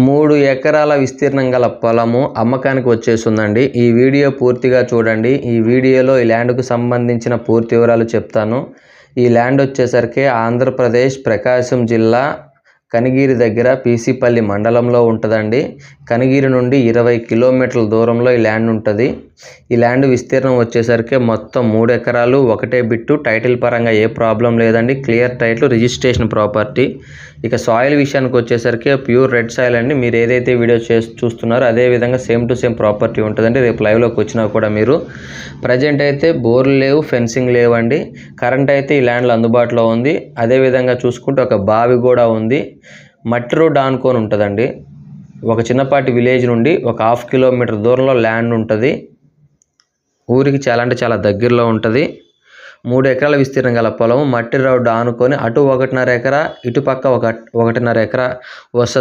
3 ఎకరాల విస్తీర్ణం గల పొలము అమ్మకానికి వచ్చేసిందండి. ఈ వీడియో పూర్తిగా చూడండి. ఈ వీడియోలో ఈ ల్యాండ్కు సంబంధించిన పూర్తి వివరాలు చెప్తాను. ఈ ల్యాండ్ వచ్చేసరికి ఆంధ్రప్రదేశ్ ప్రకాశం జిల్లా కనిగిరి దగ్గర పీసీపల్లి మండలంలో ఉంటుందండి. కనిగిరి నుండి 20 కిలోమీటర్ల దూరంలో ఈ ల్యాండ్ ఉంటుంది. ఈ ల్యాండ్ విస్తీర్ణం వచ్చేసరికి మొత్తం 3 ఎకరాలు, ఒకటే బిట్టు. టైటిల్ పరంగా ఏ ప్రాబ్లం లేదండి. Clear title, registration property. ఇక సాయిల్ విషయానికి వచ్చేసరికి ప్యూర్ రెడ్ సాయిల్ అండి. మీరు ఏదైతే వీడియో చూస్తున్నారో అదే విధంగా సేమ్ టు సేమ్ ప్రాపర్టీ ఉంటుందండి. రేపు లైవ్లోకి వచ్చినా కూడా మీరు ప్రజెంట్ అయితే బోర్లు లేవు, ఫెన్సింగ్ లేవండి. కరెంట్ అయితే ఈ ల్యాండ్లో అందుబాటులో ఉంది. అదేవిధంగా చూసుకుంటే ఒక బావి కూడా ఉంది. మట్టి రోడ్ ఆనుకొని ఉంటుందండి. ఒక చిన్నపాటి విలేజ్ నుండి ఒక 1/2 కిలోమీటర్ దూరంలో ల్యాండ్ ఉంటుంది. ఊరికి చాలా అంటే చాలా దగ్గరలో ఉంటుంది. 3 ఎకరాల విస్తీర్ణం గల పొలం, మట్టి రోడ్డు ఆనుకొని అటు 1.5 ఎకరా, ఇటు పక్క 1.5 ఎకరా వస్తుంది.